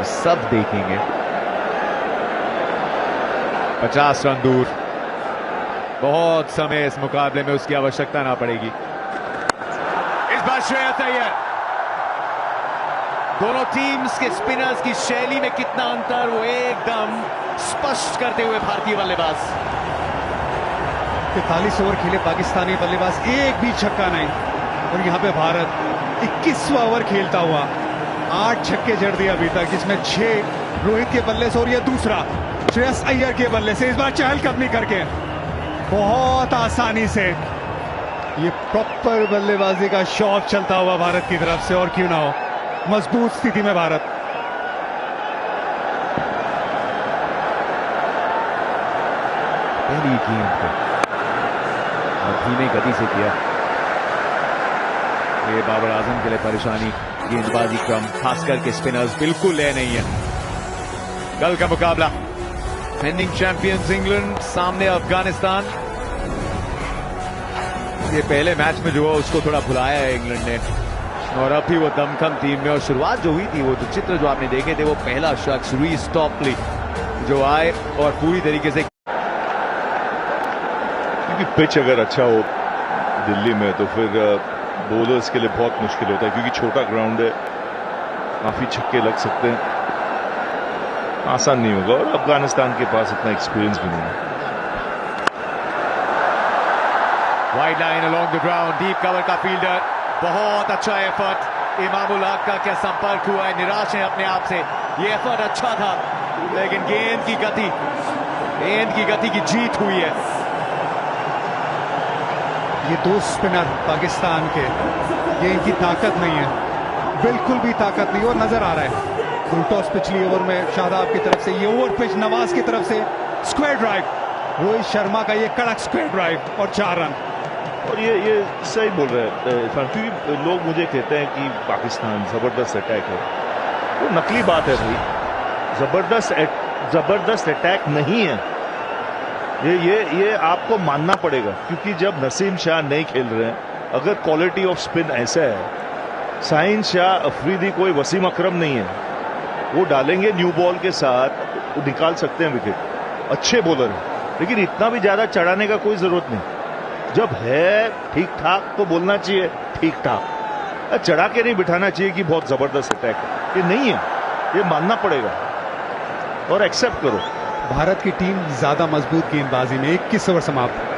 सब देखेंगे। 50 रन दूर, बहुत समय इस मुकाबले में उसकी आवश्यकता ना पड़ेगी। इस बार श्रेयस अय्यर, दोनों टीम्स के स्पिनर्स की शैली में कितना अंतर वो एकदम स्पष्ट करते हुए भारतीय बल्लेबाज। 45 ओवर खेले पाकिस्तानी बल्लेबाज, एक भी छक्का नहीं। और यहां पे भारत 21वां ओवर खेलता हुआ 8 छक्के जड़ दिए अभी तक, जिसमें 6 रोहित के बल्ले से और ये दूसरा श्रेयस अय्यर के बल्ले से। इस बार चहलकदमी करके बहुत आसानी से ये प्रॉपर बल्लेबाजी का शॉट चलता हुआ भारत की तरफ से। और क्यों ना हो, मजबूत स्थिति में भारत। पहली गेंद को और धीमे गति से किया। ये बाबर आजम के लिए परेशानी, गेंदबाजी क्रम खास करके स्पिनर्स बिल्कुल ले नहीं है। कल का मुकाबला डिफेंडिंग चैंपियंस इंग्लैंड सामने अफगानिस्तान। ये पहले मैच में जो है उसको थोड़ा भुलाया है इंग्लैंड ने, और अब भी वो दमखम टीम में। और शुरुआत जो हुई थी, वो जो चित्र जो आपने देखे थे, वो पहला शख्स रीस टॉपली जो आए और पूरी तरीके से, क्योंकि पिच अगर अच्छा हो दिल्ली में तो फिर बॉलर्स के लिए बहुत मुश्किल होता है, क्योंकि छोटा ग्राउंड है, काफी छक्के लग सकते हैं, आसान नहीं होगा। और अफगानिस्तान के पास इतना एक्सपीरियंस भी नहीं है। Wide line along the ground, deep cover का फील्डर, बहुत अच्छा एफर्ट। इमामुल हक का क्या संपर्क हुआ है, निराश है अपने आप से। ये एफर्ट अच्छा था, लेकिन गेंद की गति की जीत हुई है। ये 2 स्पिनर पाकिस्तान के, ये इनकी ताकत नहीं है, बिल्कुल भी ताकत नहीं। और नजर आ रहा है फुल टॉस पिछली ओवर में शादाब की तरफ से, ये ओवर पिच नवाज की तरफ से स्क्वायर ड्राइव, रोहित शर्मा का ये कड़क स्क्वायर ड्राइव और 4 रन। और ये सही बोल रहे हैं इरफान, क्योंकि लोग मुझे कहते हैं कि पाकिस्तान जबरदस्त अटैक है, वो नकली बात है भाई। जबरदस्त अटैक नहीं है ये आपको मानना पड़ेगा, क्योंकि जब नसीम शाह नहीं खेल रहे हैं, अगर क्वालिटी ऑफ स्पिन ऐसा है, साहिन शाह, अफरीदी, कोई वसीम अकरम नहीं है, वो डालेंगे न्यू बॉल के साथ, वो निकाल सकते हैं विकेट, अच्छे बॉलर हैं, लेकिन इतना भी ज्यादा चढ़ाने का कोई जरूरत नहीं। जब है ठीक ठाक तो बोलना चाहिए ठीक ठाक, चढ़ा के नहीं बिठाना चाहिए कि बहुत जबरदस्त अटैक है। ये नहीं है, ये मानना पड़ेगा और एक्सेप्ट करो। भारत की टीम ज्यादा मजबूत गेंदबाजी में। 21 ओवर समाप्त।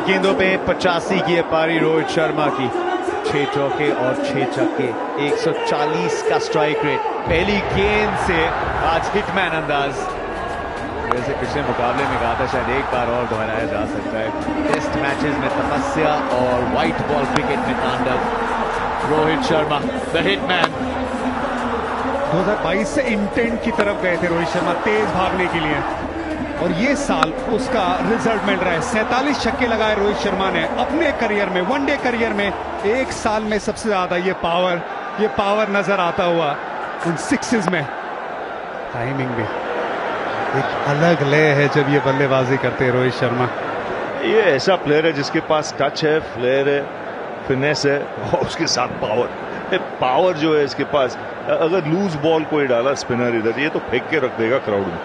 गेंदों पे 85 की है पारी रोहित शर्मा की। 6 चौके और 6 छक्के, 140 का स्ट्राइक रेट। पहली गेंद से आज हिटमैन अंदाज, जैसे पिछले मुकाबले में कहा था, शायद एक बार और दोहराया जा सकता है। टेस्ट मैचेस में तपस्या और व्हाइट बॉल क्रिकेट में तांडव। Rohit Sharma the hitman. 2022 से इंटेंट की तरफ गए थे रोहित शर्मा, तेज भागने के लिए, और ये साल उसका रिजल्ट मिल रहा है। 47 छक्के लगाए रोहित शर्मा ने अपने करियर में, वनडे करियर में। एक साल में सबसे ज्यादा ये पावर नजर आता हुआ उन सिक्सेस में। टाइमिंग भी एक अलग लय है जब ये बल्लेबाजी करते हैं रोहित शर्मा। ये ऐसा प्लेयर है जिसके पास टच है, फ्लेयर है, फिनेस है और उसके साथ पावर। पावर जो है इसके पास, अगर लूज बॉल कोई डाला स्पिनर इधर, ये तो फेंक के रख देगा क्राउड में।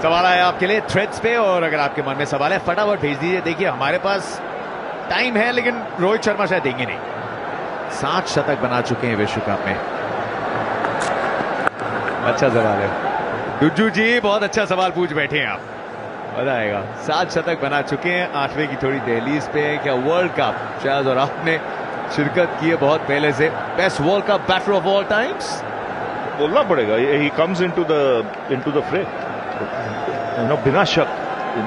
सवाल आया आपके लिए थ्रेड्स पे, और अगर आपके मन में सवाल है फटाफट भेज दीजिए। देखिए हमारे पास टाइम है, लेकिन रोहित शर्मा शायद देंगे नहीं। 7 शतक बना चुके हैं विश्व कप में। अच्छा सवाल है गुज्जू जी, बहुत अच्छा सवाल पूछ बैठे हैं आप, मजा आएगा। 7 शतक बना चुके हैं, 8वें की थोड़ी दहलीज पे है। क्या वर्ल्ड कप शायद और आपने शिरकत की है बहुत पहले से। Best world cup batter of all times बोलना पड़ेगा, ही कम्स इनटू द फ्रे, बिना शक।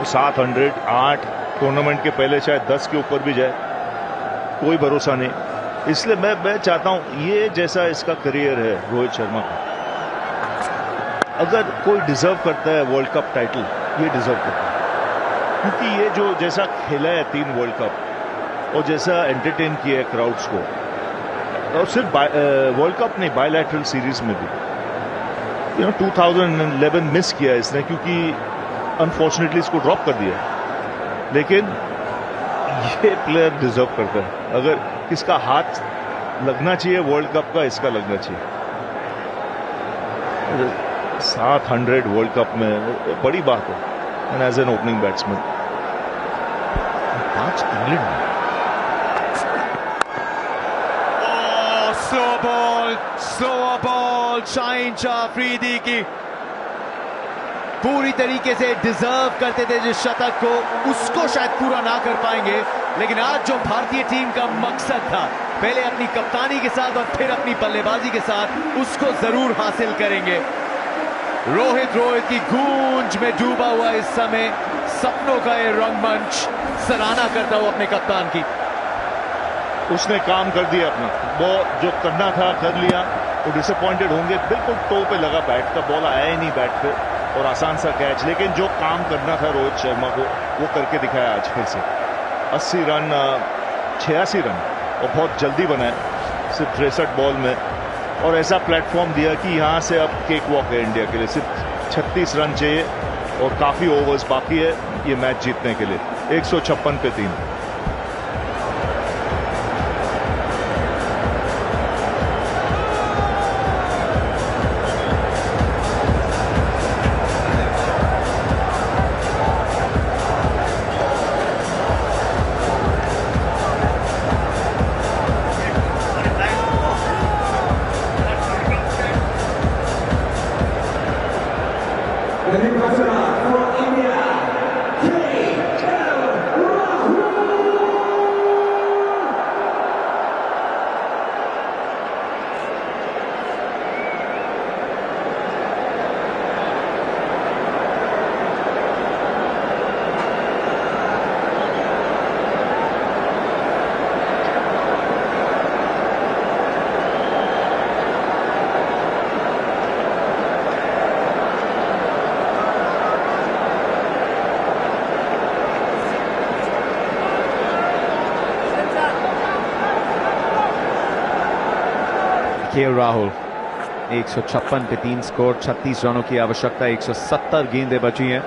700, 8 टूर्नामेंट के पहले शायद 10 के ऊपर भी जाए, कोई भरोसा नहीं। इसलिए मैं चाहता हूं, ये जैसा इसका करियर है रोहित शर्मा का, अगर कोई डिजर्व करता है वर्ल्ड कप टाइटल, ये डिजर्व करता है। क्योंकि ये जो जैसा खेला है 3 वर्ल्ड कप और जैसा एंटरटेन किया है क्राउड्स को, और सिर्फ वर्ल्ड कप नहीं, बायलैटरल सीरीज में भी 2011 मिस किया इसने, क्योंकि अनफॉर्चुनेटली इसको ड्रॉप कर दिया। लेकिन ये प्लेयर डिजर्व करता है। अगर किसका हाथ लगना चाहिए वर्ल्ड कप का, इसका लगना चाहिए। 700 वर्ल्ड कप में बड़ी बात है, and as an opening batsman. 5 England में। स्लो बॉल शाहीन शाह अफरीदी की, पूरी तरीके से डिजर्व करते थे जिस शतक को, उसको शायद पूरा ना कर पाएंगे। लेकिन आज जो भारतीय टीम का मकसद था, पहले अपनी कप्तानी के साथ और फिर अपनी बल्लेबाजी के साथ, उसको जरूर हासिल करेंगे। रोहित की गूंज में डूबा हुआ इस समय सपनों का ये रंगमंच, सराहना करता हुआ अपने कप्तान की। उसने काम कर दिया अपना, वो जो करना था कर लिया। वो डिसअपॉइंटेड होंगे, बिल्कुल टो पे लगा बैट का, बॉल आया ही नहीं बैट पे, और आसान सा कैच। लेकिन जो काम करना था रोहित शर्मा को, वो करके दिखाया आज फिर से। 80 रन, 86 रन, और बहुत जल्दी बनाए, सिर्फ 63 बॉल में, और ऐसा प्लेटफॉर्म दिया कि यहाँ से अब केक वॉक है इंडिया के लिए। सिर्फ 36 रन चाहिए और काफी ओवर्स बाकी है ये मैच जीतने के लिए। 156 पे 3। केएल राहुल 156 पे 3 स्कोर, 36 रनों की आवश्यकता, 170 गेंदें बची हैं।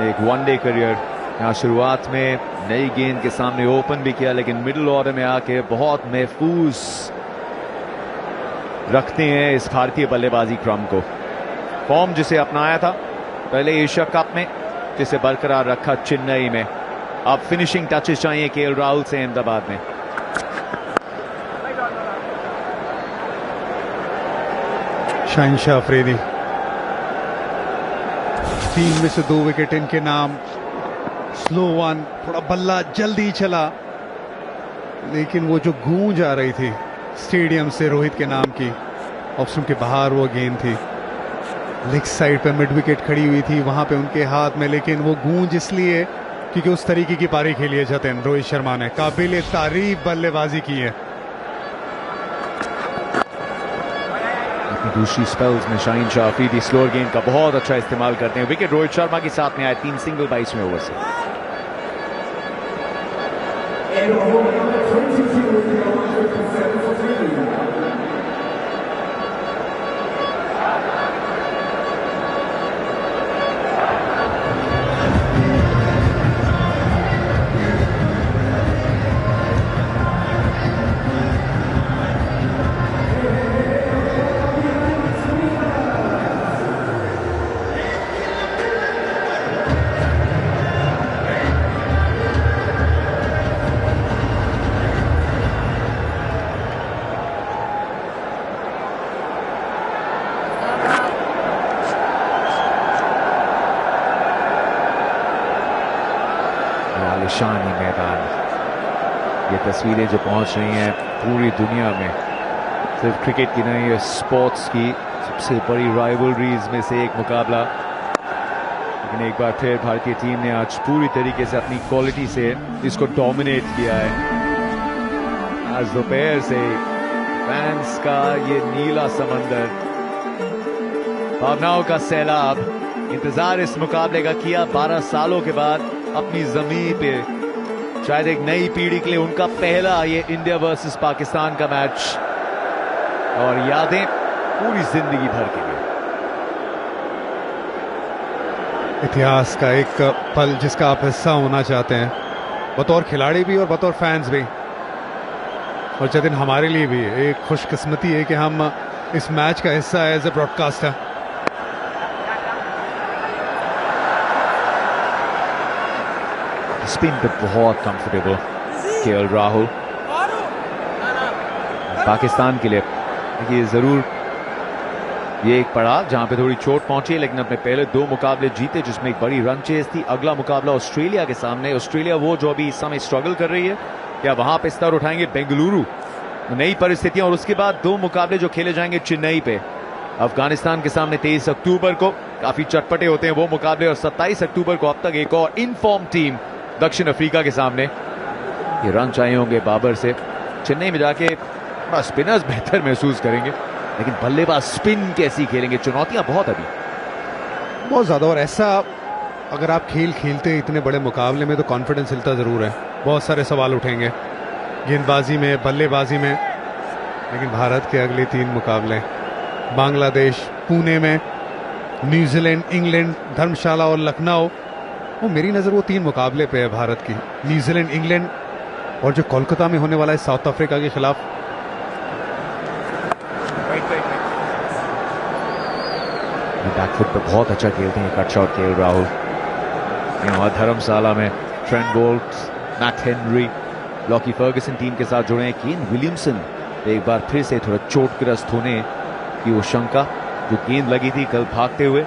एक वनडे करियर। यहाँ शुरुआत में नई गेंद के सामने ओपन भी किया, लेकिन मिडिल ऑर्डर में आके बहुत महफूज रखते हैं इस भारतीय बल्लेबाजी क्रम को। फॉर्म जिसे अपनाया था पहले एशिया कप में, जिसे बरकरार रखा चेन्नई में, अब फिनिशिंग टचेस चाहिए केएल राहुल से अहमदाबाद में। शाहीन शाह अफरीदी, 3 में से 2 विकेट इनके नाम। स्लो वन, थोड़ा बल्ला जल्दी चला, लेकिन वो जो गूंज आ रही थी स्टेडियम से रोहित के नाम की, ऑप्शन के बाहर वो गेंद थी, लेग साइड पे मिड विकेट खड़ी हुई थी वहां पे उनके हाथ में, लेकिन वो गूंज इसलिए क्योंकि उस तरीके की पारी खेली है जतिन रोहित शर्मा ने। काबिल तारीफ बल्लेबाजी की है। दूसरी स्पेल्स में शाहीन शाह अफरीदी स्लोअर गेंद का बहुत अच्छा इस्तेमाल करते हैं। विकेट रोहित शर्मा के साथ में आए, 3 सिंगल 22वें ओवर से। निशानी मैदान। ये तस्वीरें जो पहुंच रही हैं पूरी दुनिया में, सिर्फ क्रिकेट की नहीं, ये स्पोर्ट्स की सबसे बड़ी राइवलरीज में से एक मुकाबला। लेकिन एक बार फिर भारतीय टीम ने आज पूरी तरीके से अपनी क्वालिटी से इसको डोमिनेट किया है। आज दोपहर से फैंस का ये नीला समंदर, भावनाओं का सैलाब, इंतजार इस मुकाबले का किया 12 सालों के बाद अपनी जमीन पे। शायद एक नई पीढ़ी के लिए उनका पहला ये इंडिया वर्सेस पाकिस्तान का मैच, और यादें पूरी जिंदगी भर के लिए। इतिहास का एक पल जिसका आप हिस्सा होना चाहते हैं, बतौर खिलाड़ी भी और बतौर फैंस भी। और जतिन, हमारे लिए भी एक खुशकिस्मती है कि हम इस मैच का हिस्सा है एज ए ब्रॉडकास्टर। स्पिन पे बहुत कंफर्टेबल केएल राहुल। पाकिस्तान के लिए ये जरूर ये एक पड़ाव जहां पे थोड़ी चोट पहुंची, लेकिन अपने पहले 2 मुकाबले जीते जिसमें एक बड़ी रन चेज थी। अगला मुकाबला ऑस्ट्रेलिया के सामने। ऑस्ट्रेलिया वो जो अभी इस समय स्ट्रगल कर रही है, क्या वहां पे स्तर उठाएंगे बेंगलुरु, नई परिस्थितियां, और उसके बाद 2 मुकाबले जो खेले जाएंगे चेन्नई पे, अफगानिस्तान के सामने 23 अक्टूबर को, काफी चटपटे होते हैं वो मुकाबले, और 27 अक्टूबर को अब तक एक और इनफॉर्म टीम दक्षिण अफ्रीका के सामने। ये रन चाहिए होंगे बाबर से। चेन्नई में जाके स्पिनर्स बेहतर महसूस करेंगे, लेकिन बल्लेबाज स्पिन कैसी खेलेंगे, चुनौतियां बहुत अभी बहुत ज्यादा। और ऐसा अगर आप खेल खेलते हैं इतने बड़े मुकाबले में तो कॉन्फिडेंस हिलता जरूर है। बहुत सारे सवाल उठेंगे गेंदबाजी में, बल्लेबाजी में। लेकिन भारत के अगले 3 मुकाबले बांग्लादेश, पुणे में, न्यूजीलैंड, इंग्लैंड, धर्मशाला और लखनऊ, वो मेरी नजर वो 3 मुकाबले पे है भारत की। न्यूजीलैंड, इंग्लैंड और जो कोलकाता में होने वाला है साउथ अफ्रीका के खिलाफ। बैकफुट पे बहुत अच्छा खेलते हैं कट शॉट केएल राहुल। यहाँ धर्मशाला में Trent Boult, Matt Henry, Lockie Ferguson team के साथ जुड़े हैं। केन विलियमसन एक बार फिर से थोड़ा चोटग्रस्त होने की वो शंका, जो गेंद लगी थी कल भागते हुए।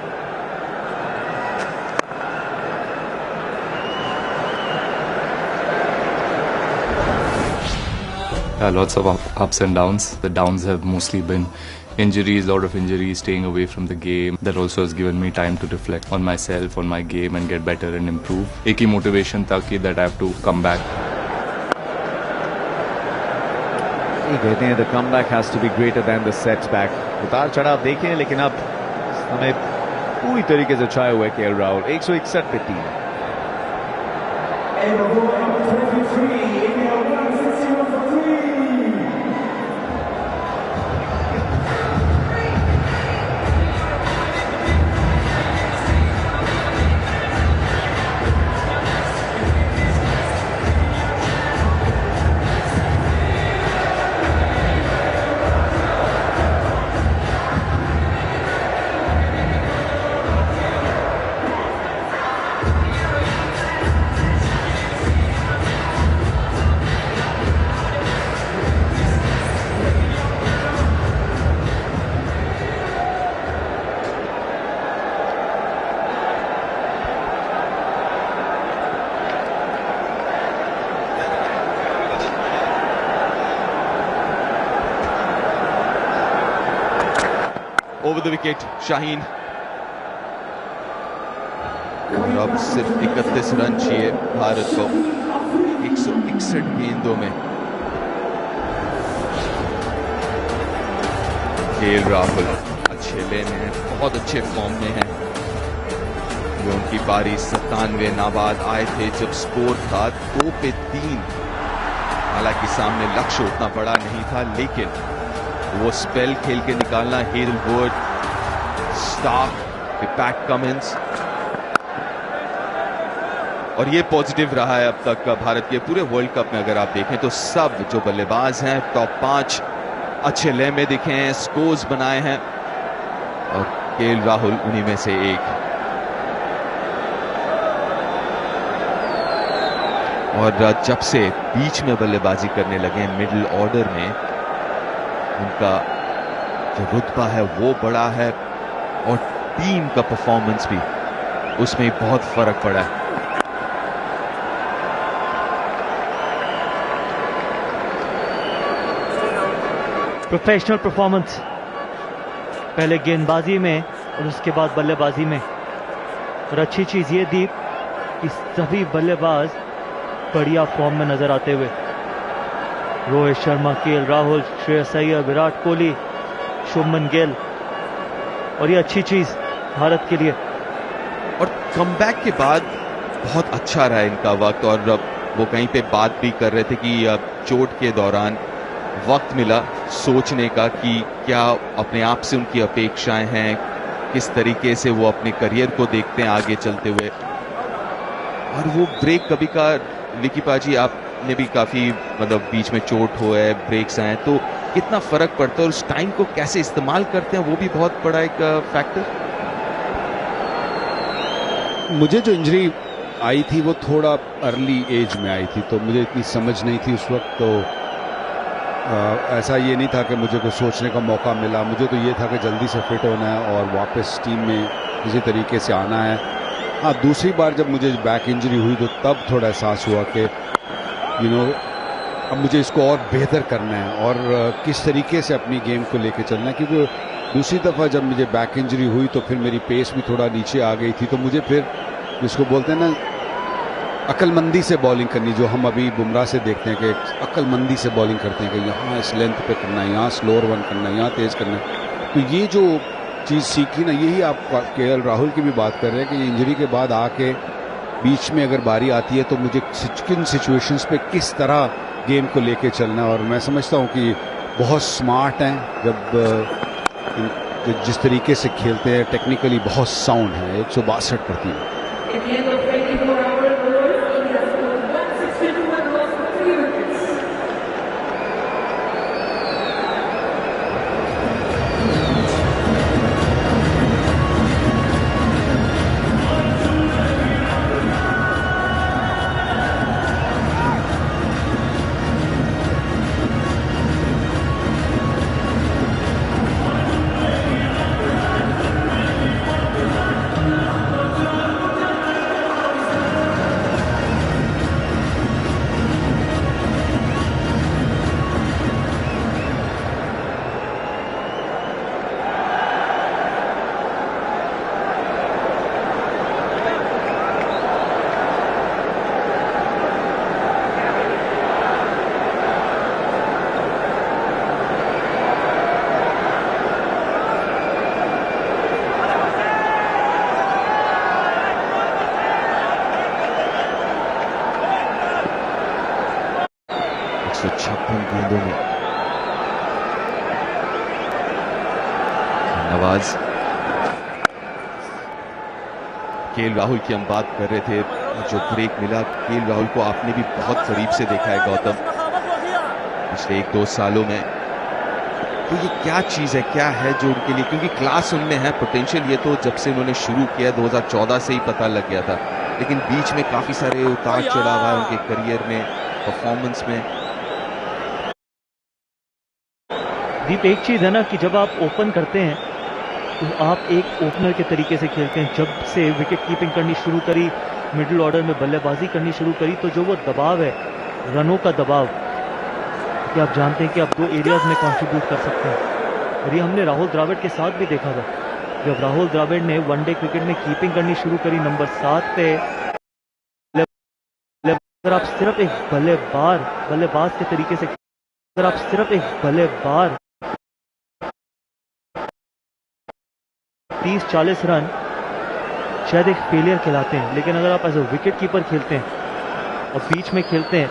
Lots of ups and downs. The downs have mostly been injuries, a lot of injuries, staying away from the game. That also has given me time to reflect on myself, on my game, and get better and improve. एक ही motivation था कि that I have to come back. ये कहते हैं the comeback has to be greater than the setback. उतार चढ़ाव देखे, लेकिन अब हमें पूरी तरीके से छाया हुआ है केएल राहुल। 161 पे 3। Over the wicket Shaheen. और अब सिर्फ 31 रन चाहिए भारत को 161 गेंदों में। केएल राहुल अच्छे ले में हैं, बहुत अच्छे फॉर्म में हैं। ये उनकी पारी 97 नाबाद आए थे जब स्कोर था 2 पे 3। हालांकि सामने लक्ष्य उतना बड़ा नहीं था, लेकिन वो स्पेल खेल के निकालना, हेजलवुड, स्टार्क, पैट कमिंस, और ये पॉजिटिव रहा है अब तक का भारत के पूरे वर्ल्ड कप में। अगर आप देखें तो सब जो बल्लेबाज हैं टॉप 5 अच्छे लय में दिखे हैं, स्कोर्स बनाए हैं, और केएल राहुल उन्हीं में से एक। और जब से बीच में बल्लेबाजी करने लगे मिडिल ऑर्डर में, उनका जो रुतबा है वो बड़ा है, और टीम का परफॉर्मेंस भी उसमें बहुत फर्क पड़ा है। प्रोफेशनल परफॉर्मेंस पहले गेंदबाजी में और उसके बाद बल्लेबाजी में। और अच्छी चीज ये दीप कि सभी बल्लेबाज बढ़िया फॉर्म में नजर आते हुए, रोहित शर्मा, केएल राहुल, श्रेयस अय्यर, विराट कोहली, शुभमन गिल। और ये अच्छी चीज भारत के लिए। और कमबैक के बाद बहुत अच्छा रहा इनका वक्त। और वो कहीं पे बात भी कर रहे थे कि चोट के दौरान वक्त मिला सोचने का कि क्या अपने आप से उनकी अपेक्षाएं हैं, किस तरीके से वो अपने करियर को देखते हैं आगे चलते हुए। और वो ब्रेक कभी का विकी पाजी आपने भी काफी मतलब बीच में चोट हो है, ब्रेक्स आए, तो कितना फर्क पड़ता है और उस टाइम को कैसे इस्तेमाल करते हैं वो भी बहुत बड़ा एक फैक्टर। मुझे जो इंजरी आई थी वो थोड़ा अर्ली एज में आई थी, तो मुझे इतनी समझ नहीं थी उस वक्त। तो ऐसा ये नहीं था कि मुझे कुछ सोचने का मौका मिला। मुझे तो ये था कि जल्दी से फिट होना है और वापस टीम में किसी तरीके से आना है। हाँ, दूसरी बार जब मुझे बैक इंजरी हुई तो तब थोड़ा एहसास हुआ कि अब मुझे इसको और बेहतर करना है और किस तरीके से अपनी गेम को लेके चलना है। क्योंकि दूसरी दफ़ा जब मुझे बैक इंजरी हुई तो फिर मेरी पेस भी थोड़ा नीचे आ गई थी। तो मुझे फिर जिसको बोलते हैं ना अक्लमंदी से बॉलिंग करनी, जो हम अभी बुमराह से देखते हैं कि अक्लमंदी से बॉलिंग करते हैं कि यहाँ इस लेंथ पे करना है, यहाँ स्लोअर वन करना है, यहाँ तेज़ करना है। तो ये जो चीज़ सीखी ना, यही आप केएल राहुल की भी बात कर रहे हैं कि इंजरी के बाद आके बीच में अगर बारी आती है तो मुझे किन सिचुएशंस पे किस तरह गेम को लेके चलना है। और मैं समझता हूँ कि बहुत स्मार्ट हैं जब जिस तरीके से खेलते हैं, टेक्निकली बहुत साउंड है। 162 करती है। गेंदों में नवाज। केएल राहुल की हम बात कर रहे थे, जो ब्रेक मिला केएल राहुल को आपने भी बहुत करीब से देखा है गौतम पिछले 1-2 सालों में। तो ये क्या चीज है, क्या है जो उनके लिए, क्योंकि क्लास उनमें है, पोटेंशियल ये तो जब से उन्होंने शुरू किया 2014 से ही पता लग गया था, लेकिन बीच में काफी सारे उतार चढ़ाव है उनके करियर में, परफॉर्मेंस में। दीप, एक चीज है ना कि जब आप ओपन करते हैं तो आप एक ओपनर के तरीके से खेलते हैं। जब से विकेट कीपिंग करनी शुरू करी, मिडिल ऑर्डर में बल्लेबाजी करनी शुरू करी, तो जो वो दबाव है, रनों का दबाव, कि आप जानते हैं कि आप 2 एरियाज में कंट्रीब्यूट कर सकते हैं। और ये हमने राहुल द्रविड़ के साथ भी देखा था। जब राहुल द्रविड़ ने वनडे क्रिकेट में कीपिंग करनी शुरू करी नंबर 7 पे, अगर आप सिर्फ एक बल्लेबाज के तरीके से, अगर आप सिर्फ एक बल्लेबाज 30-40 रन शायद एक फेलियर खिलाते हैं, लेकिन अगर आप एज ए विकेट कीपर खेलते हैं और बीच में खेलते हैं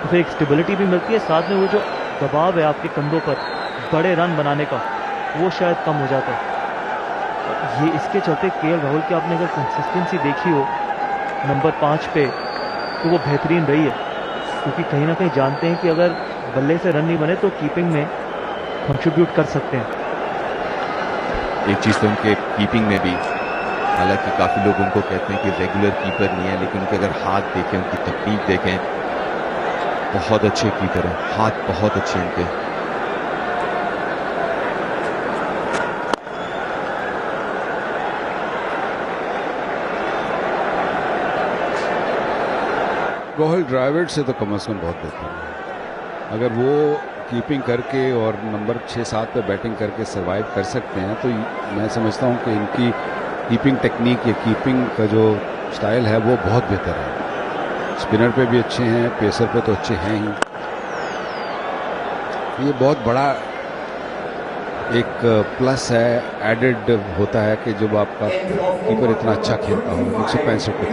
तो फिर एक स्टेबिलिटी भी मिलती है, साथ में वो जो दबाव है आपके कंधों पर बड़े रन बनाने का, वो शायद कम हो जाता है। ये इसके चलते केएल राहुल की आपने अगर कंसिस्टेंसी देखी हो नंबर 5 पे, तो वो बेहतरीन रही है, क्योंकि कहीं ना कहीं जानते हैं कि अगर बल्ले से रन नहीं बने तो कीपिंग में कंट्रीब्यूट कर सकते हैं। एक चीज तो उनके कीपिंग में भी, हालांकि काफी लोग उनको कहते हैं कि रेगुलर कीपर नहीं है, लेकिन उनके अगर हाथ देखें, उनकी तकनीक देखें, बहुत अच्छे कीपर हैं, हाथ बहुत अच्छे उनके। राहुल द्रविड़ से तो कम से कम बहुत बेहतर है। अगर वो कीपिंग करके और नंबर 6-7 पे बैटिंग करके सरवाइव कर सकते हैं, तो मैं समझता हूं कि इनकी कीपिंग टेक्निक या कीपिंग का जो स्टाइल है वो बहुत बेहतर है। स्पिनर पे भी अच्छे हैं, पेसर पे तो अच्छे हैं ही। ये बहुत बड़ा एक प्लस है, एडेड होता है कि जब आपका कीपर इतना अच्छा खेलता हो। 165 पे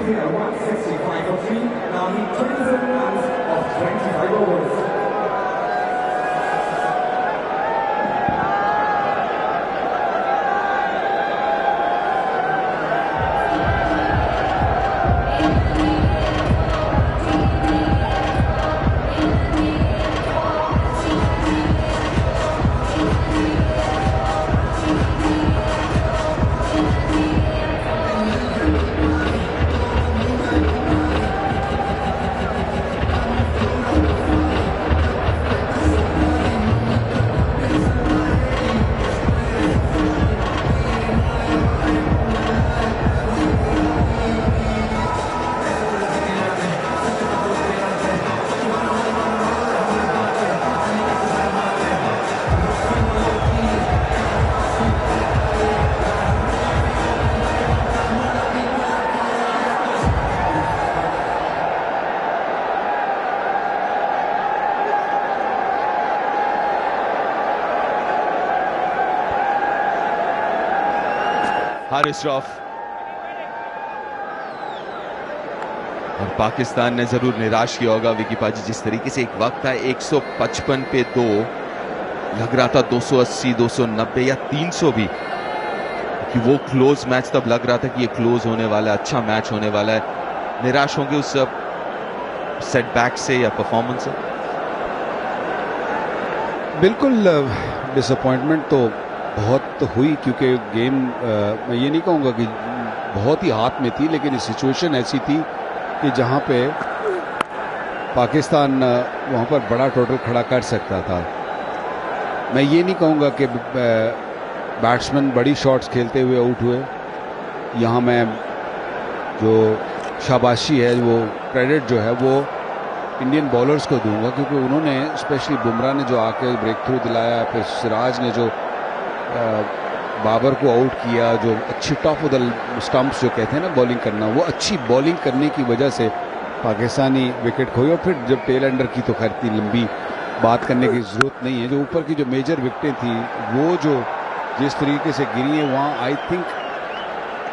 हारिस रऊफ। और पाकिस्तान ने जरूर निराश किया होगा विकी पाजी, जिस तरीके से एक वक्त था 155 पे 2 लग रहा था, 280, 290 या 300 भी, कि वो क्लोज मैच तब लग रहा था कि ये क्लोज होने वाला है, अच्छा मैच होने वाला है। निराश होंगे उस सेटबैक से या परफॉर्मेंस से? बिल्कुल डिसअपॉइंटमेंट तो बहुत हुई, क्योंकि गेम मैं ये नहीं कहूँगा कि बहुत ही हाथ में थी, लेकिन सिचुएशन ऐसी थी कि जहाँ पे पाकिस्तान वहाँ पर बड़ा टोटल खड़ा कर सकता था। मैं ये नहीं कहूँगा कि बैट्समैन बड़ी शॉट्स खेलते हुए आउट हुए। यहाँ मैं जो शाबाशी है, वो क्रेडिट जो है वो इंडियन बॉलर्स को दूंगा, क्योंकि उन्होंने स्पेशली बुमराह ने जो आके ब्रेक थ्रू दिलाया, फिर सिराज ने जो बाबर को आउट किया, जो अच्छी टॉप ऑफ द स्टंप्स जो कहते हैं ना बॉलिंग करना, वो अच्छी बॉलिंग करने की वजह से पाकिस्तानी विकेट खोई। और फिर जब टेल एंडर की तो खैर इतनी लंबी बात करने की ज़रूरत नहीं है, जो ऊपर की जो मेजर विकेटें थी वो जो जिस तरीके से गिरी है, वहाँ आई थिंक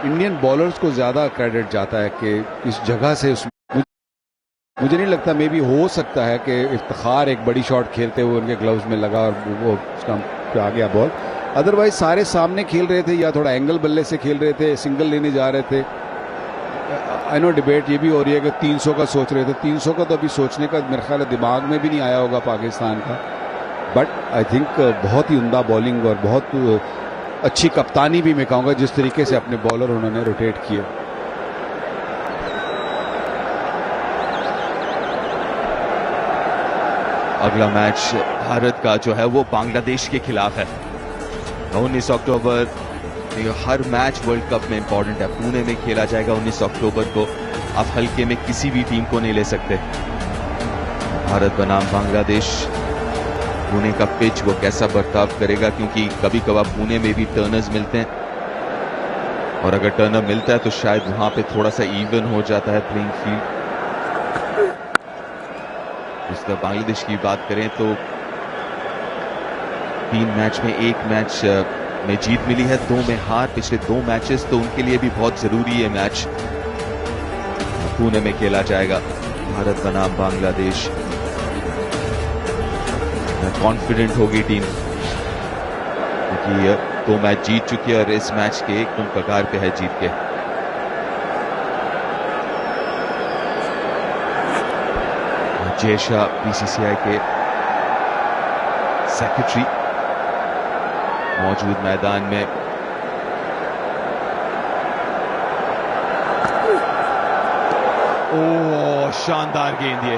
इंडियन बॉलर्स को ज़्यादा क्रेडिट जाता है कि इस जगह से मुझे नहीं लगता, मे भी हो सकता है कि इफ्तिखार एक बड़ी शॉट खेलते हुए उनके ग्लव्स में लगा और वो स्टंप पे आ गया बॉल। अदरवाइज सारे सामने खेल रहे थे या थोड़ा एंगल बल्ले से खेल रहे थे, सिंगल लेने जा रहे थे। आई नो डिबेट ये भी हो रही है कि 300 का सोच रहे थे। 300 का तो अभी सोचने का मेरे ख्याल दिमाग में भी नहीं आया होगा पाकिस्तान का। बट आई थिंक बहुत ही उम्दा बॉलिंग और बहुत अच्छी कप्तानी भी मैं कहूँगा, जिस तरीके से अपने बॉलर उन्होंने रोटेट किए। अगला मैच भारत का जो है वो बांग्लादेश के खिलाफ है 19 अक्टूबर। हर मैच वर्ल्ड कप में इंपॉर्टेंट है। पुणे में खेला जाएगा 19 अक्टूबर को। आप हल्के में किसी भी टीम को नहीं ले सकते। भारत बनाम बांग्लादेश, पुणे का पिच वो कैसा बर्ताव करेगा, क्योंकि कभी कभार पुणे में भी टर्नर्स मिलते हैं और अगर टर्नर मिलता है तो शायद वहां पे थोड़ा सा इवन हो जाता है प्लेइंग फील्ड। इस तरह बांग्लादेश की बात करें तो 3 मैच में 1 मैच में जीत मिली है, 2 में हार, पिछले 2 मैचेस, तो उनके लिए भी बहुत जरूरी है मैच। पुणे में खेला जाएगा भारत बनाम बांग्लादेश। कॉन्फिडेंट होगी टीम, क्योंकि 2 मैच जीत चुकी है और इस मैच के एकदम कगार पे है जीत के। जय शाह बीसीसीआई के सेक्रेटरी मौजूद मैदान में। ओह, शानदार गेंद ये।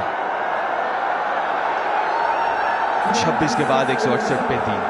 26 के बाद 168 पे 3।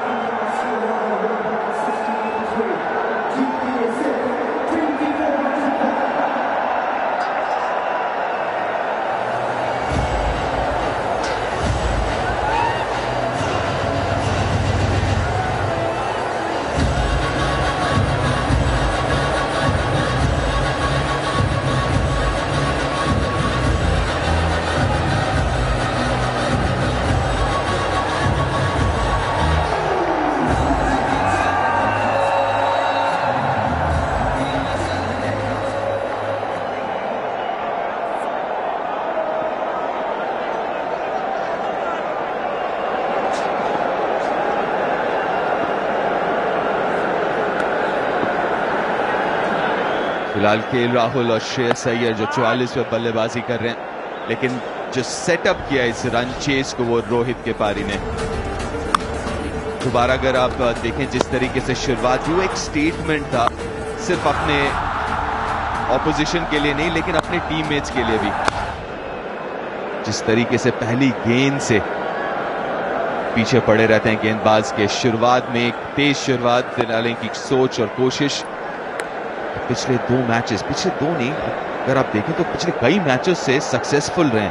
फिलहाल केएल राहुल और श्रेयस अय्यर जो 44 पे बल्लेबाजी कर रहे हैं, लेकिन जो सेटअप किया इस रन चेस को वो रोहित के पारी ने। दोबारा अगर आप देखें जिस तरीके से शुरुआत हुई, वो एक स्टेटमेंट था, सिर्फ अपने ऑपोजिशन के लिए नहीं लेकिन अपने टीममेट्स के लिए भी। जिस तरीके से पहली गेंद से पीछे पड़े रहते हैं गेंदबाज के, शुरुआत में एक तेज शुरुआत दिलाने की सोच और कोशिश। पिछले 2 मैचेस, पिछले 2 नहीं, अगर आप देखें तो पिछले कई मैचेस से सक्सेसफुल रहे।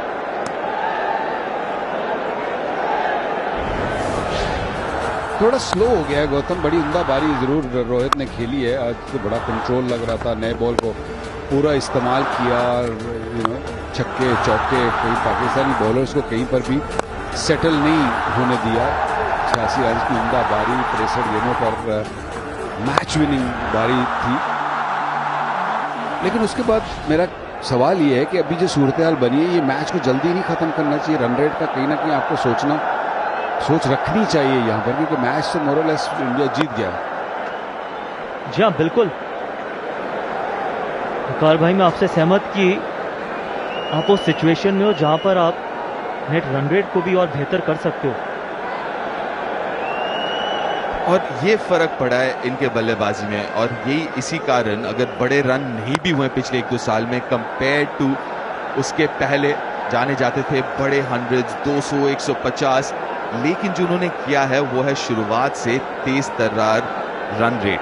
थोड़ा स्लो हो गया है गौतम, बड़ी उम्दा बारी जरूर रोहित ने खेली है आज, तो बड़ा कंट्रोल लग रहा था, नए बॉल को पूरा इस्तेमाल किया, छक्के चौके, कई पाकिस्तानी बॉलर्स को कहीं पर भी सेटल नहीं होने दिया। 86 रन की उम्दा बारी, 63 गेंदों पर मैच विनिंग बारी थी। लेकिन उसके बाद मेरा सवाल ये है कि अभी जो सूरत हाल बनी है, ये मैच को जल्दी नहीं खत्म करना चाहिए। रन रेट का कहीं ना कहीं आपको सोच रखनी चाहिए यहाँ पर, क्योंकि मैच तो मोरलेस इंडिया जीत गया। जी हाँ, बिल्कुल वकार भाई, मैं आपसे सहमत कि आप उस सिचुएशन में हो जहां पर आप नेट रन रेट को भी और बेहतर कर सकते हो। और ये फर्क पड़ा है इनके बल्लेबाजी में, और यही इसी कारण अगर बड़े रन नहीं भी हुए पिछले 1-2 साल में कंपेयर टू उसके पहले, जाने जाते थे बड़े 100, 200, 150, लेकिन जो उन्होंने किया है वो है शुरुआत से तेज तर्रार रन रेट।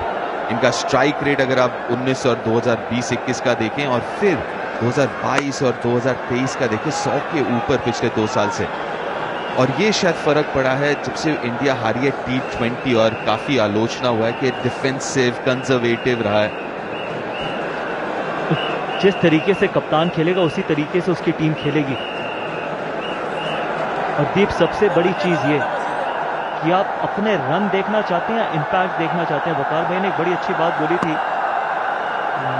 इनका स्ट्राइक रेट अगर आप 19 और 2020-21 का देखें और फिर 2022 और 2023 का देखें, 100 के ऊपर पिछले 2 साल से। और ये शायद फर्क पड़ा है जब से इंडिया हारी है T20, और काफी आलोचना हुआ है कि डिफेंसिव कंजर्वेटिव रहा है। जिस तरीके से कप्तान खेलेगा उसी तरीके से उसकी टीम खेलेगी। और दीप, सबसे बड़ी चीज ये कि आप अपने रन देखना चाहते हैं या इंपैक्ट देखना चाहते हैं। वकार भाई ने एक बड़ी अच्छी बात बोली थी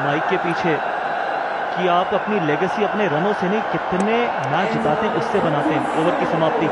माइक के पीछे कि आप अपनी लेगेसी अपने रनों से नहीं, कितने मैच जिताते हैं उससे बनाते हैं, ओवर की समाप्ति।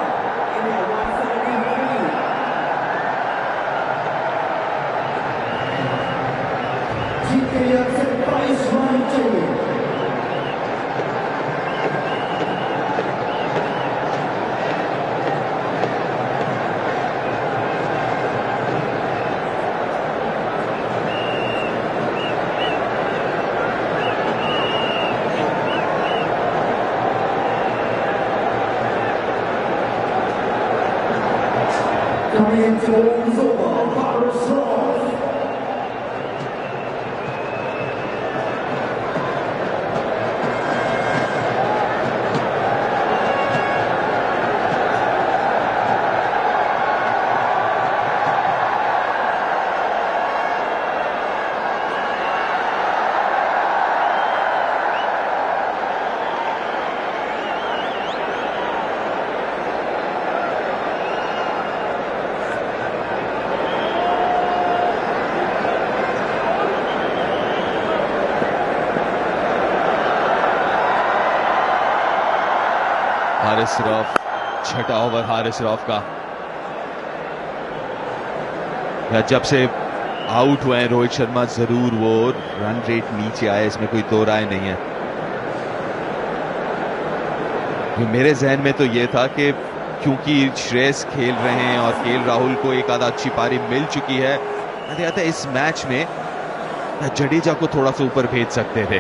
हारिस रऊफ, छठा ओवर हारिस रऊफ का। या जब से आउट हुए हैं रोहित शर्मा, जरूर वो रन रेट नीचे आया, इसमें कोई दो राय नहीं है। मेरे जहन में तो ये था कि क्योंकि श्रेयस खेल रहे हैं और केएल राहुल को एक आधा अच्छी पारी मिल चुकी है, मैंने इस मैच में जडेजा को थोड़ा सा ऊपर भेज सकते थे।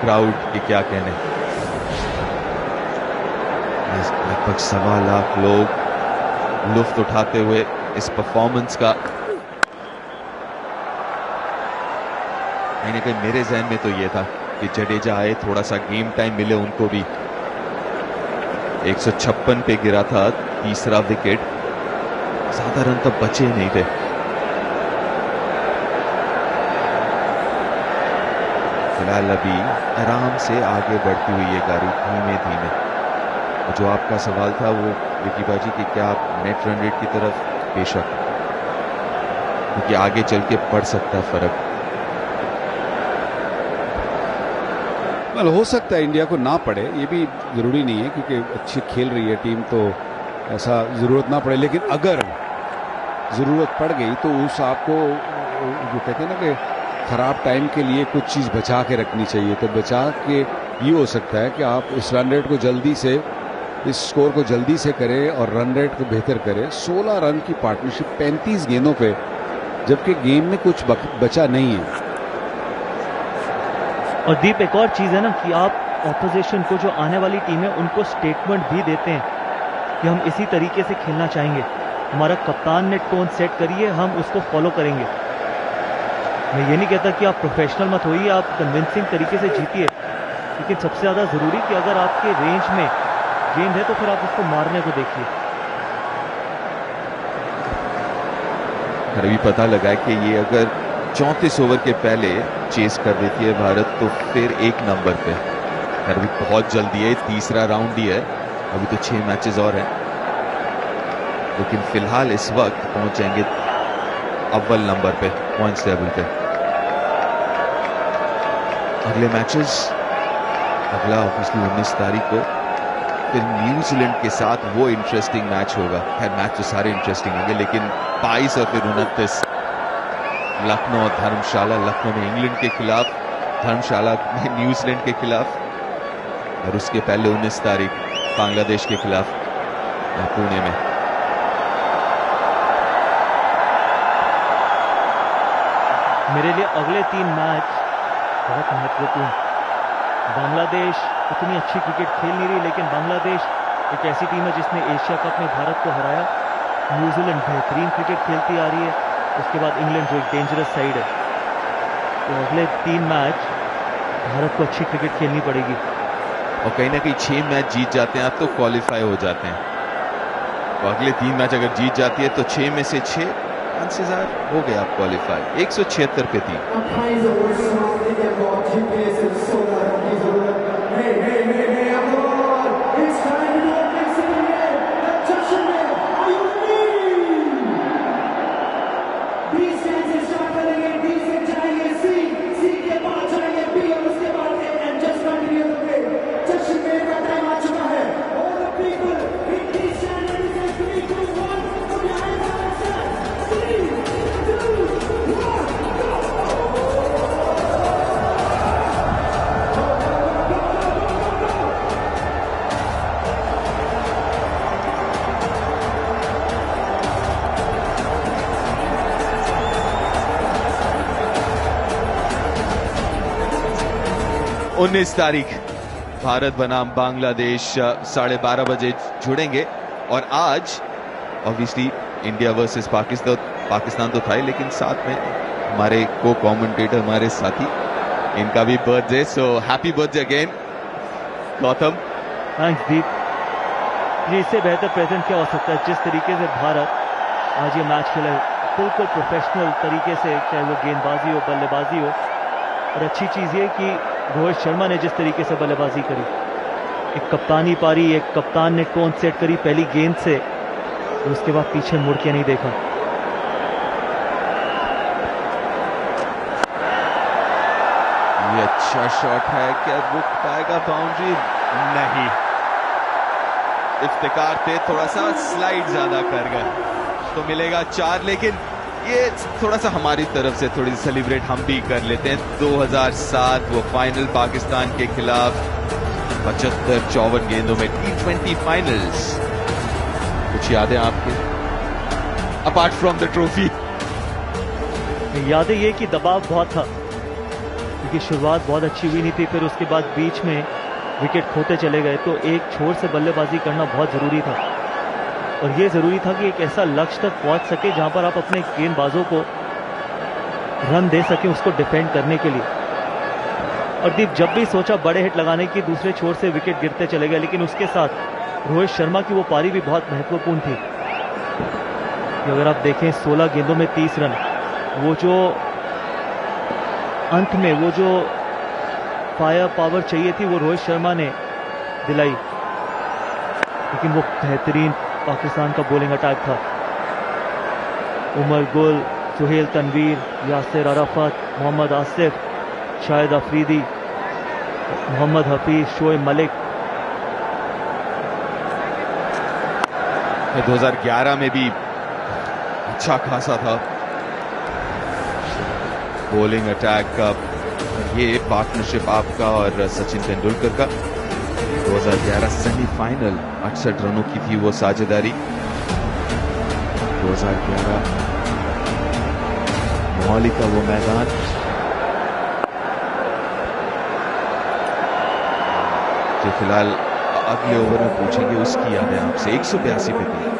क्राउड की क्या कहने, लगभग 1.25 लाख लोग लुफ्त उठाते हुए इस परफॉर्मेंस का। कहीं ना कहीं मेरे जहन में तो ये था कि जडेजा आए, थोड़ा सा गेम टाइम मिले उनको भी। 156 पे गिरा था तीसरा विकेट, ज्यादा रन तो बचे नहीं थे। फिलहाल अभी आराम से आगे बढ़ती हुई ये गाड़ी धीमे धीमे। जो आपका सवाल था वो विकी बाजी की, क्या आप नेट रन रेट की तरफ, बेशक, क्योंकि आगे चल के पड़ सकता है फर्क। वेल, हो सकता है इंडिया को ना पड़े, ये भी जरूरी नहीं है, क्योंकि अच्छी खेल रही है टीम तो ऐसा जरूरत ना पड़े। लेकिन अगर जरूरत पड़ गई तो उस आपको जो कहते हैं ना कि ख़राब टाइम के लिए कुछ चीज़ बचा के रखनी चाहिए। तो बचा के ये हो सकता है कि आप इस रन रेट को जल्दी से, इस स्कोर को जल्दी से करें और रन रेट को बेहतर करें। 16 रन की पार्टनरशिप 35 गेंदों पे, जबकि गेम में कुछ बचा नहीं है। और दीप, एक और चीज़ है ना कि आप ऑपोजिशन को, जो आने वाली टीम है, उनको स्टेटमेंट भी देते हैं कि हम इसी तरीके से खेलना चाहेंगे, हमारा कप्तान ने टोन सेट करी है, हम उसको फॉलो करेंगे। मैं ये नहीं कहता कि आप प्रोफेशनल मत होइए, आप कन्विंसिंग तरीके से जीतिए, लेकिन सबसे ज़्यादा ज़रूरी कि अगर आपके रेंज में गेंद है तो फिर आप उसको मारने को देखिए। अभी पता लगा है कि ये अगर 34 ओवर के पहले चेस कर देती है भारत तो फिर 1 नंबर पे। अभी बहुत जल्दी है, तीसरा राउंड ही है, अभी तो 6 मैचेस और हैं, लेकिन फिलहाल इस वक्त पहुंच जाएंगे अव्वल नंबर पे पॉइंट्स टेबल पे। अगले मैचेस, अगला ऑब्वियसली 19 तारीख को फिर न्यूजीलैंड के साथ वो इंटरेस्टिंग मैच होगा। खैर मैच तो सारे इंटरेस्टिंग होंगे, लेकिन 22 और फिर 29 लखनऊ और धर्मशाला, लखनऊ में इंग्लैंड के खिलाफ, धर्मशाला में न्यूजीलैंड के खिलाफ, और उसके पहले 19 तारीख बांग्लादेश के खिलाफ पुणे में। मेरे लिए अगले 3 मैच बहुत महत्वपूर्ण। बांग्लादेश इतनी अच्छी क्रिकेट खेल नहीं रही, लेकिन बांग्लादेश एक ऐसी टीम है जिसने एशिया कप में भारत को हराया। न्यूजीलैंड बेहतरीन क्रिकेट खेलती आ रही है, उसके बाद इंग्लैंड जो एक डेंजरस साइड है। तो अगले 3 मैच भारत को अच्छी क्रिकेट खेलनी पड़ेगी। और कहीं ना कहीं 6 मैच जीत जाते हैं आप तो क्वालिफाई हो जाते हैं। तो अगले 3 मैच अगर जीत जाती है तो 6 में से 6 चांसेस हो गए आप क्वालिफाई। 176 पे 3। उन्नीस तारीख भारत बनाम बांग्लादेश 12:30 बजे जुड़ेंगे। और आज ऑब्वियसली इंडिया वर्सेस पाकिस्तान तो था ही, लेकिन साथ में हमारे को कमेंटेटर, हमारे साथी, इनका भी birthday, so happy birthday again Gautam. Thanks Deep. ये इससे बेहतर प्रेजेंट क्या हो सकता है? जिस तरीके से भारत आज ये मैच खेला है, बिल्कुल प्रोफेशनल तरीके से, चाहे वो गेंदबाजी हो, बल्लेबाजी हो। और अच्छी चीज़ ये कि रोहित शर्मा ने जिस तरीके से बल्लेबाजी करी, एक कप्तानी पारी, एक कप्तान ने टोन सेट करी पहली गेंद से, और उसके बाद पीछे मुड़ के नहीं देखा। ये अच्छा शॉट है, क्या रुक पाएगा बाउंड्री? नहीं, इफ्तिकार थे, थोड़ा सा स्लाइड ज्यादा कर गए तो मिलेगा 4, लेकिन ये थोड़ा सा हमारी तरफ से थोड़ी सेलिब्रेट हम भी कर लेते हैं। 2007 वो फाइनल पाकिस्तान के खिलाफ 75-54 गेंदों में T20 फाइनल्स, कुछ यादें आपके अपार्ट फ्रॉम द ट्रॉफी? यादें ये कि दबाव बहुत था, क्योंकि शुरुआत बहुत अच्छी हुई नहीं थी, फिर उसके बाद बीच में विकेट खोते चले गए, तो एक छोर से बल्लेबाजी करना बहुत ज़रूरी था। और ये ज़रूरी था कि एक ऐसा लक्ष्य तक पहुंच सके जहां पर आप अपने गेंदबाजों को रन दे सकें, उसको डिफेंड करने के लिए। और दीप, जब भी सोचा बड़े हिट लगाने की, दूसरे छोर से विकेट गिरते चले गए, लेकिन उसके साथ रोहित शर्मा की वो पारी भी बहुत महत्वपूर्ण थी। कि अगर आप देखें 16 गेंदों में 30 रन, वो जो अंत में वो जो फायर पावर चाहिए थी वो रोहित शर्मा ने दिलाई। लेकिन वो बेहतरीन पाकिस्तान का बॉलिंग अटैक था। उमर गुल, सुहेल तनवीर, यासिर अराफत, मोहम्मद आसिफ, शाहिद अफरीदी, मोहम्मद हफीज, शोएब मलिक। 2011 में भी अच्छा खासा था। बॉलिंग अटैक का ये पार्टनरशिप आपका और सचिन तेंदुलकर का 2011 सेमीफाइनल 68 रनों की थी वो साझेदारी। 2011 मोहाली का वो मैदान। जो फिलहाल अगले ओवर में पूछेंगे उसकी यादें आपसे। 182 पे थी।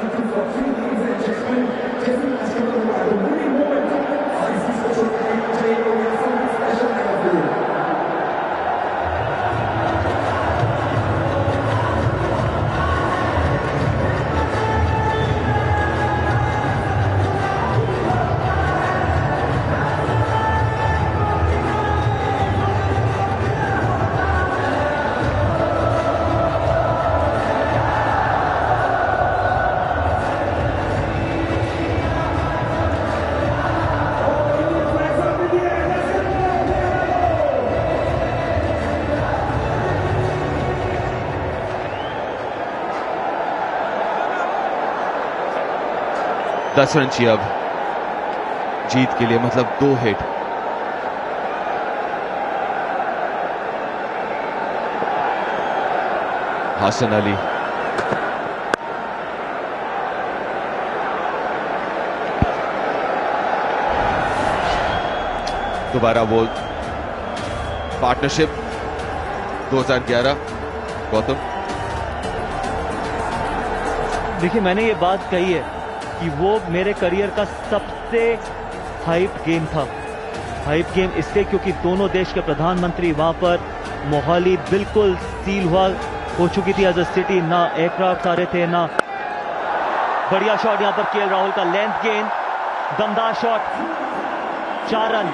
दस रन चाहिए अब जीत के लिए, मतलब 2 हिट। हसन अली दोबारा वो पार्टनरशिप 2011। गौतम, देखिए मैंने ये बात कही है कि वो मेरे करियर का सबसे हाइप गेम था। हाइप गेम इसलिए क्योंकि दोनों देश के प्रधानमंत्री वहां पर, मोहाली बिल्कुल सील हो चुकी थी एज अ सिटी, ना एयरक्राफ्ट आ रहे थे ना। बढ़िया शॉट यहां पर केएल राहुल का, लेंथ गेंद, दमदार शॉट, 4 रन।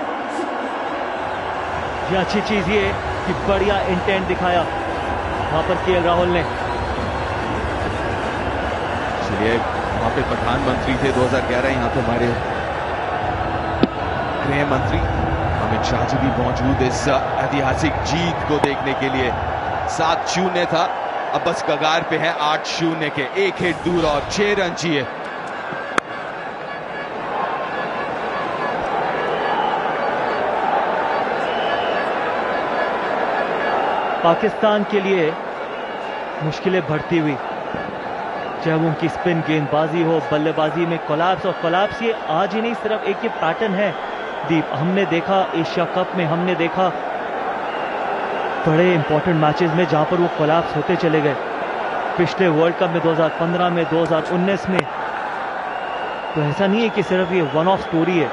ये अच्छी चीज ये कि बढ़िया इंटेंट दिखाया वहां पर केएल राहुल ने। चलिए, वहां पे प्रधानमंत्री थे 2011, यहाँ पे हमारे गृह मंत्री अमित शाह जी भी मौजूद इस ऐतिहासिक जीत को देखने के लिए। 7-0 था, अब बस कगार पे है 8-0 के। 1 हिट दूर और 6 रन चाहिए। पाकिस्तान के लिए मुश्किलें बढ़ती हुई, चाहे वो उनकी स्पिन गेंदबाजी हो, बल्लेबाजी में कोलैप्स। और कोलैप्स ये आज ही नहीं, सिर्फ एक ये पैटर्न है दीप। हमने देखा एशिया कप में, हमने देखा बड़े इंपॉर्टेंट मैचेस में जहां पर वो कोलैप्स होते चले गए। पिछले वर्ल्ड कप में 2015 में, 2019 में। तो ऐसा नहीं है कि सिर्फ ये वन ऑफ स्टोरी है।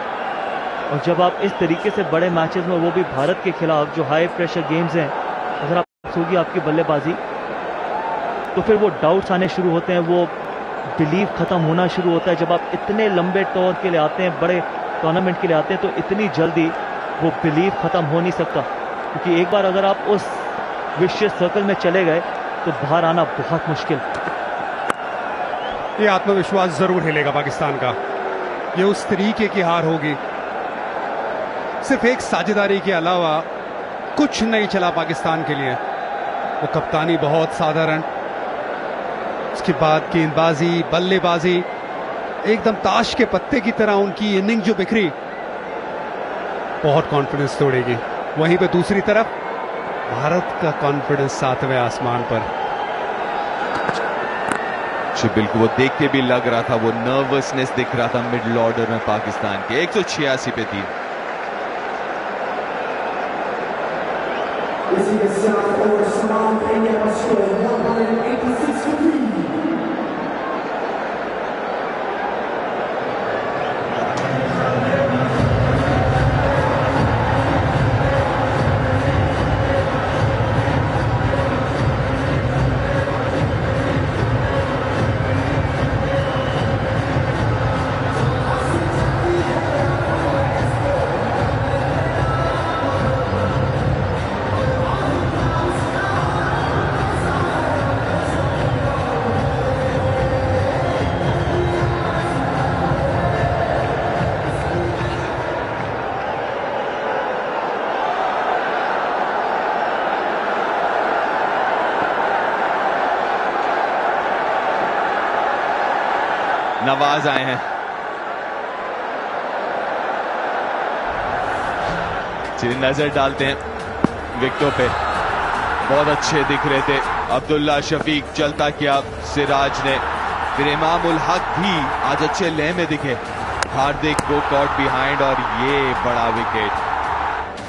और जब आप इस तरीके से बड़े मैचेस में, वो भी भारत के खिलाफ जो हाई प्रेशर गेम्स हैं, अगर आप होगी आपकी बल्लेबाजी, तो फिर वो डाउट्स आने शुरू होते हैं, वो बिलीव खत्म होना शुरू होता है। जब आप इतने लंबे तौर के लिए आते हैं, बड़े टूर्नामेंट के लिए आते हैं, तो इतनी जल्दी वो बिलीव खत्म हो नहीं सकता। क्योंकि एक बार अगर आप उस विशियस सर्कल में चले गए तो बाहर आना बहुत मुश्किल। ये आत्मविश्वास जरूर हिलेगा पाकिस्तान का। ये उस तरीके की हार होगी, सिर्फ एक साझेदारी के अलावा कुछ नहीं चला पाकिस्तान के लिए। वो कप्तानी बहुत साधारण, उसके बाद गेंदबाजी, बल्लेबाजी एकदम ताश के पत्ते की तरह उनकी इनिंग जो बिखरी, बहुत कॉन्फिडेंस तोड़ेगी। वहीं पे दूसरी तरफ भारत का कॉन्फिडेंस 7वें आसमान पर। बिल्कुल, वो देख के भी लग रहा था, वो नर्वसनेस दिख रहा था मिडिल ऑर्डर में पाकिस्तान के। 186 पे थी। नवाज आए हैं। चलिए नजर डालते हैं विकेटों पे, बहुत अच्छे दिख रहे थे। अब्दुल्ला शफीक चलता किया सिराज ने, फिर इमाम उल हक भी आज अच्छे लय में दिखे। हार्दिक को कॉट बिहाइंड और ये बड़ा विकेट।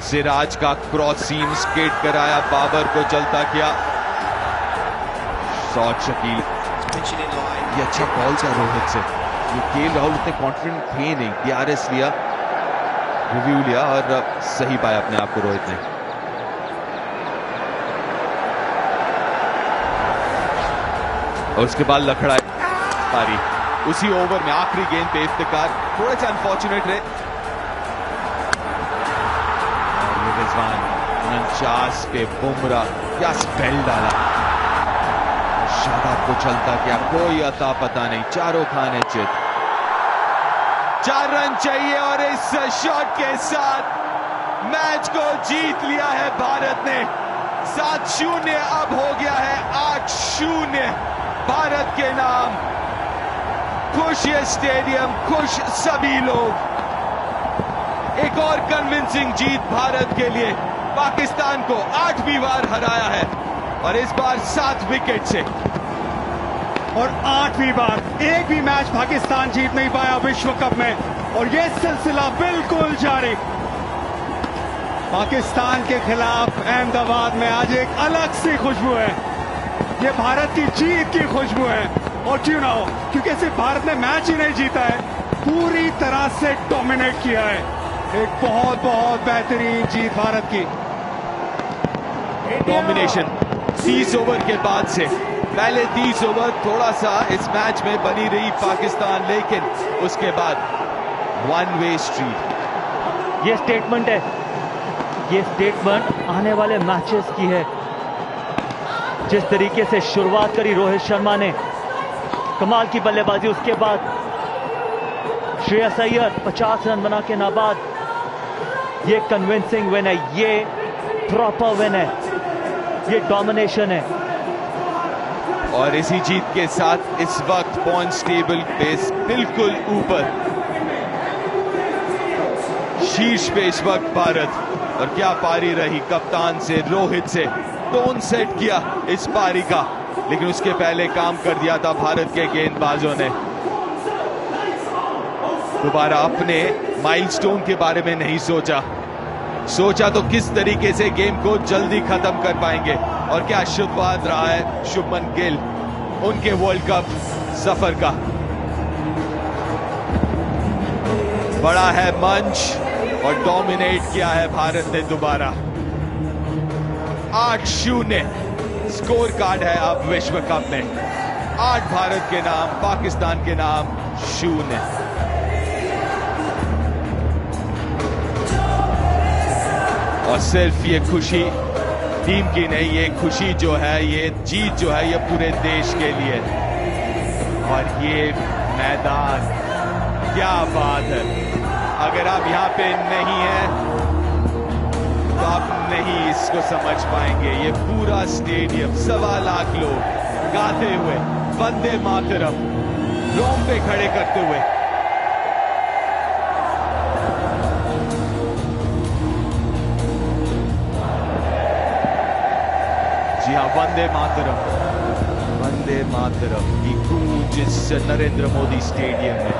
सिराज का क्रॉस सीम स्केट कराया, बाबर को चलता किया, शॉट शकील। ये अच्छा बॉल था रोहित से, ये केएल राहुल उतने कॉन्फिडेंट थे नहीं। डीआरएस लिया, रिव्यू लिया और सही पाया अपने आप को रोहित ने। और उसके बाद लखड़ा पारी उसी ओवर में, आखिरी गेंद पे इफ्तिकार थोड़ा सा अनफॉर्चुनेट रहे। ये रिजवान 49 पे बुमराह, क्या स्पेल डाला, शादाब को चलता क्या, कोई अता पता नहीं, चारों खाने चित। 4 रन चाहिए और इस शॉट के साथ मैच को जीत लिया है भारत ने। 7-0 अब हो गया है 8-0 भारत के नाम। खुश ये स्टेडियम, खुश सभी लोग। एक और कन्विंसिंग जीत भारत के लिए। पाकिस्तान को 8वीं बार हराया है और इस बार 7 विकेट से। और 8वीं बार एक भी मैच पाकिस्तान जीत नहीं पाया विश्व कप में, और ये सिलसिला बिल्कुल जारी। पाकिस्तान के खिलाफ अहमदाबाद में आज एक अलग सी खुशबू है। ये भारत की जीत की खुशबू है, और क्यों ना हो, क्योंकि सिर्फ भारत ने मैच ही नहीं जीता है, पूरी तरह से डोमिनेट किया है। एक बहुत बहुत बेहतरीन जीत भारत की। डोमिनेशन 30 ओवर के बाद से, पहले 30 ओवर थोड़ा सा इस मैच में बनी रही पाकिस्तान, लेकिन उसके बाद वन वे स्ट्रीट। ये स्टेटमेंट है, ये स्टेटमेंट आने वाले मैचेस की है। जिस तरीके से शुरुआत करी रोहित शर्मा ने, कमाल की बल्लेबाजी, उसके बाद श्रेयस अय्यर 50 रन बना के नाबाद। ये कन्विंसिंग विन है, ये प्रॉपर विन है, ये डोमिनेशन है। और इसी जीत के साथ इस वक्त पॉइंट्स टेबल पे बिल्कुल ऊपर, शीर्ष पे इस वक्त भारत। और क्या पारी रही कप्तान से, रोहित से, टोन सेट किया इस पारी का, लेकिन उसके पहले काम कर दिया था भारत के गेंदबाजों ने। दोबारा अपने माइलस्टोन के बारे में नहीं सोचा तो किस तरीके से गेम को जल्दी खत्म कर पाएंगे। और क्या शुरुआत रहा है शुभमन गिल उनके वर्ल्ड कप सफर का। बड़ा है मंच और डोमिनेट किया है भारत ने दोबारा। 8-0 स्कोर कार्ड है अब विश्व कप में। 8 भारत के नाम, पाकिस्तान के नाम 0। और सिर्फ ये खुशी टीम की नहीं, ये खुशी जो है, ये जीत जो है, ये पूरे देश के लिए। और ये मैदान, क्या बात है। अगर आप यहाँ पे नहीं हैं तो आप नहीं इसको समझ पाएंगे। ये पूरा स्टेडियम, 1.25 लाख लोग गाते हुए वंदे मातरम, रोंगटे खड़े करते हुए। जी हाँ, वंदे मातरम की गूंज इस नरेंद्र मोदी स्टेडियम में।